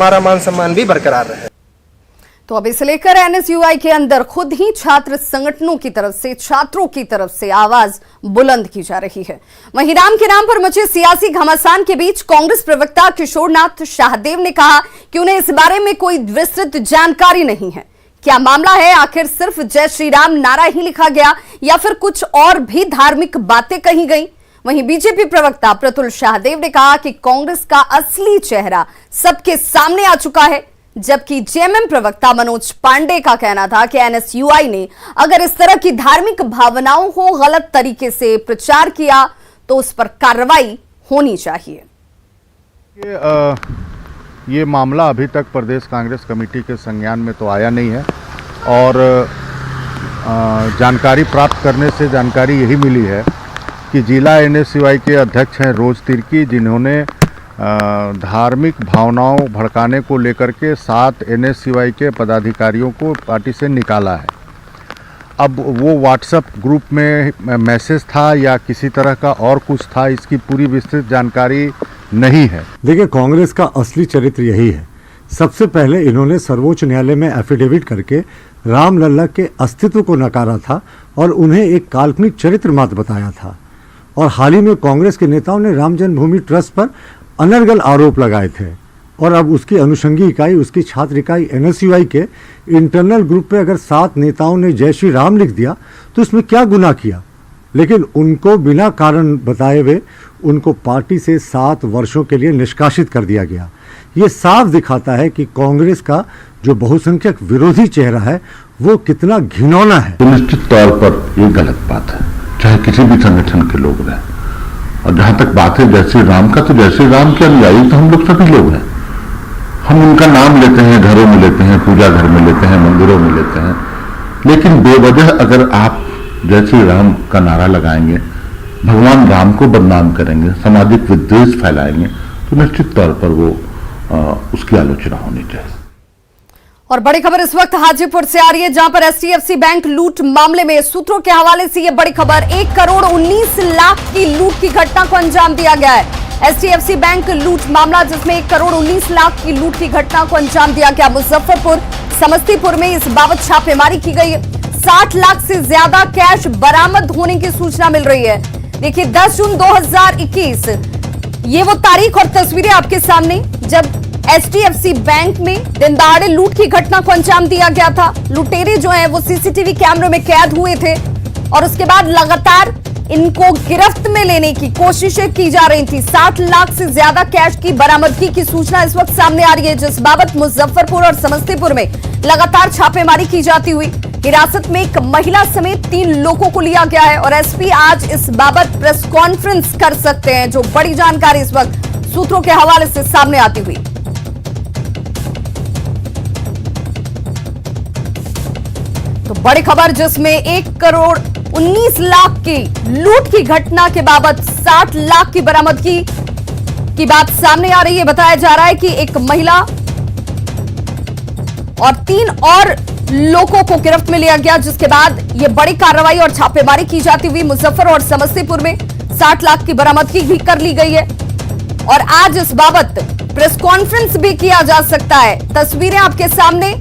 हमारा मान सम्मान भी बरकरार रहे। तो अब इसे लेकर एनएसयूआई के अंदर खुद ही छात्र संगठनों की तरफ से, छात्रों की तरफ से आवाज बुलंद की जा रही है। वहीं राम के नाम पर मचे सियासी घमासान के बीच कांग्रेस प्रवक्ता किशोरनाथ शाहदेव ने कहा कि उन्हें इस बारे में कोई विस्तृत जानकारी नहीं है। क्या मामला है? आखिर सिर्फ जय श्री राम नारा ही लिखा गया या फिर कुछ और भी धार्मिक बातें कही गई? वहीं बीजेपी प्रवक्ता प्रतुल शाहदेव ने कहा कि कांग्रेस का असली चेहरा सबके सामने आ चुका है, जबकि जेएमएम प्रवक्ता मनोज पांडे का कहना था कि एनएसयूआई ने अगर इस तरह की धार्मिक भावनाओं को गलत तरीके से प्रचार किया तो उस पर कार्रवाई होनी चाहिए। ये मामला अभी तक प्रदेश कांग्रेस कमेटी के संज्ञान में तो आया नहीं है और जानकारी प्राप्त करने से जानकारी यही मिली है कि जिला एनएसयूआई के अध्यक्ष हैं रोज तिर्की, जिन्होंने धार्मिक भावनाओं भड़काने को लेकर के 7 एनएसयूआई के पदाधिकारियों को पार्टी से निकाला है। अब वो व्हाट्सएप ग्रुप में मैसेज था या किसी तरह का और कुछ था, इसकी पूरी विस्तृत जानकारी नहीं है। देखिए, कांग्रेस का असली चरित्र यही है। सबसे पहले इन्होंने सर्वोच्च न्यायालय में एफिडेविट करके रामलला के अस्तित्व को नकारा था और उन्हें एक काल्पनिक चरित्र मात्र बताया था। और हाल ही में कांग्रेस के नेताओं ने राम जन्मभूमि ट्रस्ट पर अनर्गल आरोप लगाए थे और अब उसकी अनुषंगी इकाई, उसकी छात्र इकाई एनएसयूआई के इंटरनल ग्रुप पे अगर 7 नेताओं ने जय श्री राम लिख दिया तो इसमें क्या गुनाह किया? लेकिन उनको बिना कारण बताए हुए उनको पार्टी से 7 वर्षों के लिए निष्कासित कर दिया गया। ये साफ दिखाता है कि कांग्रेस का जो बहुसंख्यक विरोधी चेहरा है वो कितना घिनौना है। तो निश्चित तौर पर ये गलत बात है, चाहे किसी भी संगठन के लोग रहें। और जहां तक बात है जय श्री राम का, तो जय श्री राम के अनुयायी तो हम लोग सभी लोग हैं। हम उनका नाम लेते हैं, घरों में लेते हैं, पूजा घर में लेते हैं, मंदिरों में लेते हैं, लेकिन बेवजह अगर आप जय श्री राम का नारा लगाएंगे, भगवान राम को बदनाम करेंगे, सामाजिक विद्वेष फैलाएंगे, तो निश्चित तौर पर वो उसकी आलोचना होनी चाहिए। और बड़ी खबर इस वक्त हाजीपुर से आ रही है, जहां पर एचडीएफसी बैंक लूट मामले में सूत्रों के हवाले से यह बड़ी खबर, 1 करोड़ 19 लाख की लूट की घटना को अंजाम दिया गया है। एचडीएफसी बैंक लूट मामला, जिसमें 1 करोड़ 19 लाख की लूट की घटना को अंजाम दिया गया। मुजफ्फरपुर, समस्तीपुर में इस बाबत छापेमारी की गई है। 60 लाख से ज्यादा कैश बरामद होने की सूचना मिल रही है। देखिए, 10 जून 2021 ये वो तारीख और तस्वीरें आपके सामने जब एचडीएफसी बैंक में दिन दहाड़े लूट की घटना को अंजाम दिया गया था। लुटेरे जो हैं वो सीसीटीवी कैमरे में कैद हुए थे और उसके बाद लगातार इनको गिरफ्त में लेने की कोशिशें की जा रही थी। 60 लाख से ज्यादा कैश की बरामदगी की सूचना इस वक्त सामने आ रही है, जिस बाबत मुजफ्फरपुर और समस्तीपुर में लगातार छापेमारी की जाती हुई हिरासत में एक महिला समेत 3 लोगों को लिया गया है। और एसपी आज इस बाबत प्रेस कॉन्फ्रेंस कर सकते हैं, जो बड़ी जानकारी इस वक्त सूत्रों के हवाले से सामने आती हुई। तो बड़ी खबर, जिसमें 1 करोड़ 19 लाख की लूट की घटना के बाबत 60 लाख की बरामदगी की बात सामने आ रही है। बताया जा रहा है कि एक महिला और 3 और लोगों को गिरफ्त में लिया गया, जिसके बाद यह बड़ी कार्रवाई और छापेमारी की जाती हुई मुजफ्फर और समस्तीपुर में 60 लाख की बरामदगी भी कर ली गई है। और आज इस बाबत प्रेस कॉन्फ्रेंस भी किया जा सकता है। तस्वीरें आपके सामने,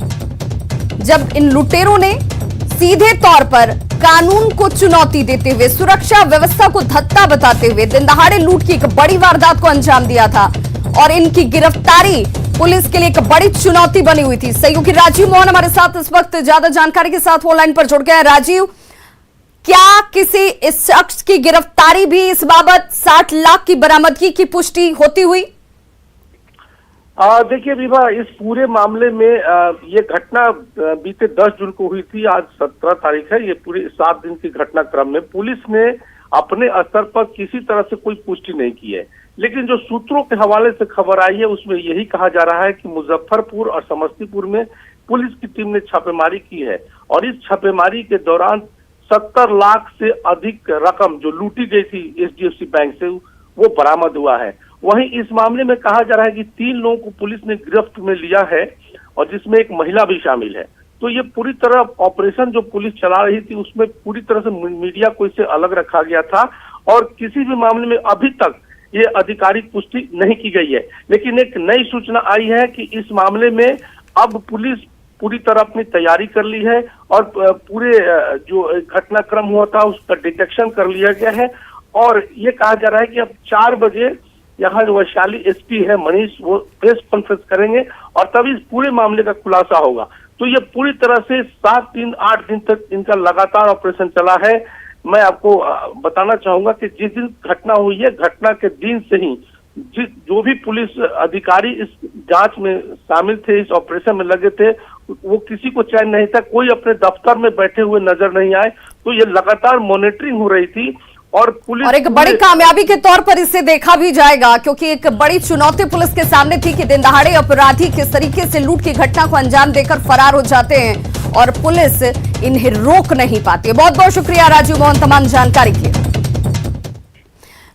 जब इन लुटेरों ने सीधे तौर पर कानून को चुनौती देते हुए, सुरक्षा व्यवस्था को धत्ता बताते हुए दिन दहाड़े लूट की एक बड़ी वारदात को अंजाम दिया था और इनकी गिरफ्तारी पुलिस के लिए एक बड़ी चुनौती बनी हुई थी। सहयोगी राजीव मोहन हमारे साथ इस वक्त ज्यादा जानकारी के साथ ऑनलाइन पर जुड़ गए हैं। राजीव, क्या किसी इस शख्स की गिरफ्तारी भी इस बाबत 60 लाख की बरामदगी की पुष्टि होती हुई? देखिए विभा, इस पूरे मामले में ये घटना बीते 10 जून को हुई थी। आज 17 तारीख है। ये पूरे 7 दिन की घटनाक्रम में पुलिस ने अपने स्तर पर किसी तरह से कोई पुष्टि नहीं की है, लेकिन जो सूत्रों के हवाले से खबर आई है उसमें यही कहा जा रहा है कि मुजफ्फरपुर और समस्तीपुर में पुलिस की टीम ने छापेमारी की है और इस छापेमारी के दौरान 70 लाख से अधिक रकम जो लूटी गई थी एचडीएफसी बैंक से, वो बरामद हुआ है। वहीं इस मामले में कहा जा रहा है कि 3 लोगों को पुलिस ने गिरफ्त में लिया है और जिसमें एक महिला भी शामिल है। तो ये पूरी तरह ऑपरेशन जो पुलिस चला रही थी उसमें पूरी तरह से मीडिया को इससे अलग रखा गया था और किसी भी मामले में अभी तक ये आधिकारिक पुष्टि नहीं की गई है। लेकिन एक नई सूचना आई है कि इस मामले में अब पुलिस पूरी तरह अपनी तैयारी कर ली है और पूरे जो घटनाक्रम हुआ था उसका डिटेक्शन कर लिया गया है। और ये कहा जा रहा है कि अब 4 बजे यहाँ जो वैशाली एसपी है मनीष, वो प्रेस कॉन्फ्रेंस करेंगे और तभी इस पूरे मामले का खुलासा होगा। तो ये पूरी तरह से 7 दिन 8 दिन तक इनका लगातार ऑपरेशन चला है। मैं आपको बताना चाहूंगा कि जिस दिन घटना हुई है, घटना के दिन से ही जो भी पुलिस अधिकारी इस जांच में शामिल थे, इस ऑपरेशन में लगे थे, वो किसी को चैन नहीं था, कोई अपने दफ्तर में बैठे हुए नजर नहीं आए। तो ये लगातार मॉनिटरिंग हो रही थी और पुलिस और एक बड़ी कामयाबी के तौर पर इसे देखा भी जाएगा, क्योंकि एक बड़ी चुनौती पुलिस के सामने थी कि दिन दहाड़े अपराधी किस तरीके से लूट की घटना को अंजाम देकर फरार हो जाते हैं और पुलिस इन्हें रोक नहीं पाती। बहुत बहुत शुक्रिया राजीव मोहन तमाम जानकारी के लिए।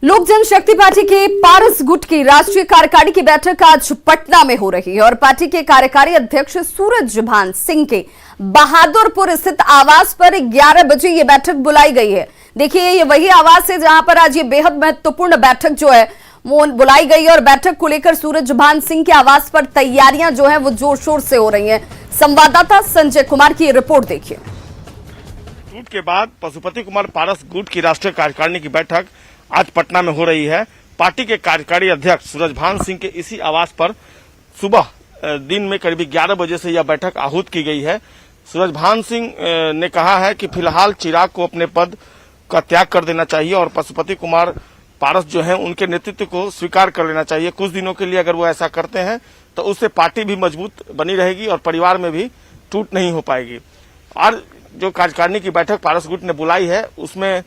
लोक जनशक्ति पार्टी के पारस गुट की राष्ट्रीय कार्यकारिणी की बैठक आज पटना में हो रही है और पार्टी के कार्यकारी अध्यक्ष सूरजभान सिंह के बहादुरपुर स्थित आवास पर 11 बजे ये बैठक बुलाई गई है। देखिए, ये वही आवास है जहां पर आज ये बेहद महत्वपूर्ण बैठक जो है वो बुलाई गई है और बैठक को लेकर सूरजभान सिंह के आवास पर तैयारियां जो है वो जोर शोर से हो रही हैं। संवाददाता संजय कुमार की रिपोर्ट देखिए। टूट के बाद पशुपति कुमार पारस गुट की राष्ट्रीय कार्यकारिणी की बैठक आज पटना में हो रही है। पार्टी के कार्यकारी अध्यक्ष सूरजभान सिंह के इसी आवास पर सुबह दिन में करीब 11 बजे से यह बैठक आहूत की गई है। सूरजभान सिंह ने कहा है कि फिलहाल चिराग को अपने पद का त्याग कर देना चाहिए और पशुपति कुमार पारस जो है उनके नेतृत्व को स्वीकार कर लेना चाहिए। कुछ दिनों के लिए अगर वो ऐसा करते हैं तो उससे पार्टी भी मजबूत बनी रहेगी और परिवार में भी टूट नहीं हो पाएगी। और जो कार्यकारिणी की बैठक पारस गुट ने बुलाई है उसमें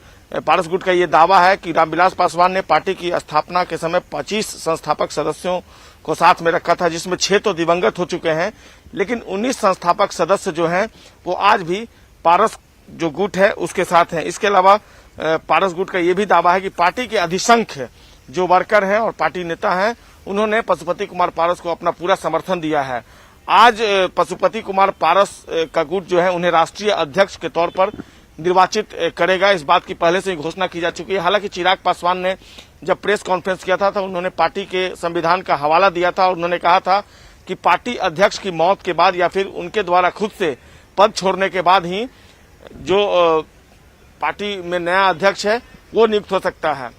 पारस गुट का ये दावा है कि रामविलास पासवान ने पार्टी की स्थापना के समय 25 संस्थापक सदस्यों को साथ में रखा था, जिसमें 6 तो दिवंगत हो चुके हैं, लेकिन 19 संस्थापक सदस्य जो हैं वो आज भी पारस जो गुट है उसके साथ हैं। इसके अलावा पारस गुट का ये भी दावा है कि पार्टी के अधिसंख्य जो वर्कर हैं और पार्टी नेता हैं उन्होंने पशुपति कुमार पारस को अपना पूरा समर्थन दिया है। आज पशुपति कुमार पारस का गुट जो है उन्हें राष्ट्रीय अध्यक्ष के तौर पर निर्वाचित करेगा, इस बात की पहले से ही घोषणा की जा चुकी है। हालांकि चिराग पासवान ने जब प्रेस कॉन्फ्रेंस किया था तो उन्होंने पार्टी के संविधान का हवाला दिया था और उन्होंने कहा था कि पार्टी अध्यक्ष की मौत के बाद या फिर उनके द्वारा खुद से पद छोड़ने के बाद ही जो पार्टी में नया अध्यक्ष है वो नियुक्त हो सकता है।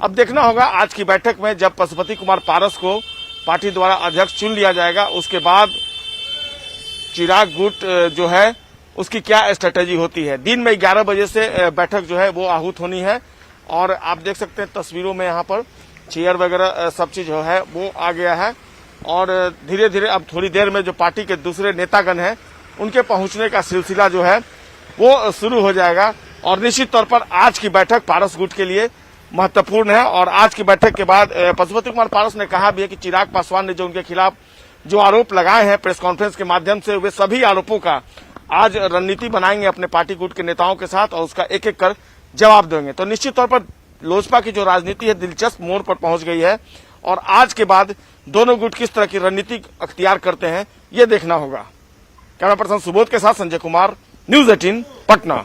अब देखना होगा आज की बैठक में जब पशुपति कुमार पारस को पार्टी द्वारा अध्यक्ष चुन लिया जाएगा उसके बाद चिराग गुट जो है उसकी क्या स्ट्रेटेजी होती है। दिन में 11 बजे से बैठक जो है वो आहूत होनी है और आप देख सकते हैं तस्वीरों में यहाँ पर चेयर वगैरह सब चीज जो है वो आ गया है और धीरे धीरे अब थोड़ी देर में जो पार्टी के दूसरे नेतागण हैं उनके पहुंचने का सिलसिला जो है वो शुरू हो जाएगा। और निश्चित तौर पर आज की बैठक पारस गुट के लिए महत्वपूर्ण है और आज की बैठक के बाद पशुपति कुमार पारस ने कहा भी है कि चिराग पासवान ने जो उनके खिलाफ जो आरोप लगाए हैं प्रेस कॉन्फ्रेंस के माध्यम से, वे सभी आरोपों का आज रणनीति बनाएंगे अपने पार्टी गुट के नेताओं के साथ और उसका एक एक कर जवाब देंगे। तो निश्चित तौर पर लोजपा की जो राजनीति है दिलचस्प मोड़ पर पहुंच गई है और आज के बाद दोनों गुट किस तरह की रणनीति अख्तियार करते हैं ये देखना होगा। कैमरा पर्सन सुबोध के साथ संजय कुमार, न्यूज 18 पटना।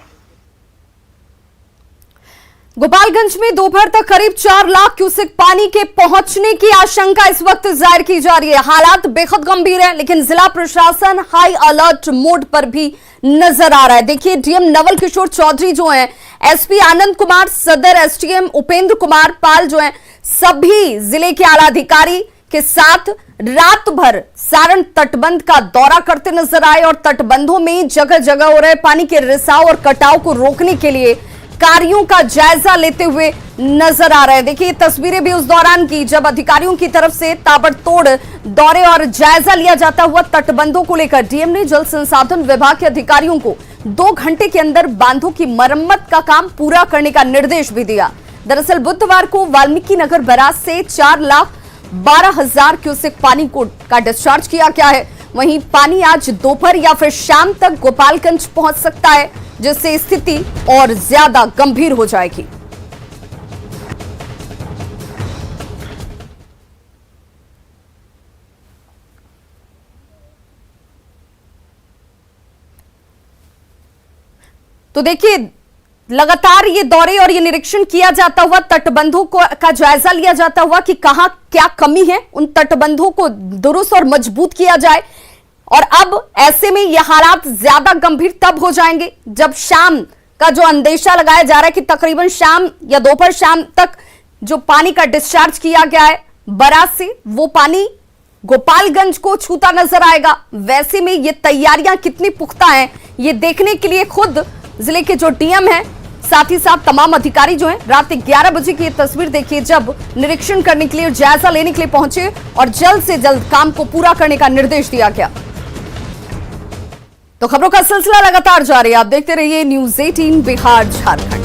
गोपालगंज में दोपहर तक करीब 4 लाख क्यूसेक पानी के पहुंचने की आशंका इस वक्त जाहिर की जा रही है। हालात बेहद गंभीर है, लेकिन जिला प्रशासन हाई अलर्ट मोड पर भी नजर आ रहा है। देखिए, डीएम नवल किशोर चौधरी जो हैं, एसपी आनंद कुमार, सदर एसडीएम उपेंद्र कुमार पाल जो हैं, सभी जिले के आला अधिकारी के साथ रात भर सारण तटबंध का दौरा करते नजर आए और तटबंधों में जगह जगह हो रहे पानी के रिसाव और कटाव को रोकने के लिए कार्यों का जायजा लेते हुए नजर आ रहे हैं। देखिए, तस्वीरें भी उस दौरान की जब अधिकारियों की तरफ से ताबड़तोड़ दौरे और जायजा लिया जाता हुआ तटबंधों को लेकर डीएम ने जल संसाधन विभाग के अधिकारियों को 2 घंटे के अंदर बांधों की मरम्मत का काम पूरा करने का निर्देश भी दिया। दरअसल बुधवार को वाल्मीकि नगर बैराज से 4,12,000 क्यूसेक पानी का डिस्चार्ज किया गया है। वहीं पानी आज दोपहर या फिर शाम तक गोपालगंज पहुंच सकता है, जिससे स्थिति और ज्यादा गंभीर हो जाएगी। तो देखिए, लगातार ये दौरे और ये निरीक्षण किया जाता हुआ, तटबंधों का जायजा लिया जाता हुआ कि कहां क्या कमी है, उन तटबंधों को दुरुस्त और मजबूत किया जाए। और अब ऐसे में ये हालात ज्यादा गंभीर तब हो जाएंगे जब शाम का जो अंदेशा लगाया जा रहा है कि तकरीबन शाम या दोपहर शाम तक जो पानी का डिस्चार्ज किया गया है बराज से, वो पानी गोपालगंज को छूता नजर आएगा। वैसे में ये तैयारियां कितनी पुख्ता हैं, ये देखने के लिए खुद जिले के जो डीएम हैं, साथ ही साथ तमाम अधिकारी जो हैं, रात 11 बजे की ये तस्वीर देखिए जब निरीक्षण करने के लिए, जायजा लेने के लिए पहुंचे और जल्द से जल्द काम को पूरा करने का निर्देश दिया गया। तो खबरों का सिलसिला लगातार जारी है, आप देखते रहिए न्यूज़ 18 बिहार झारखंड।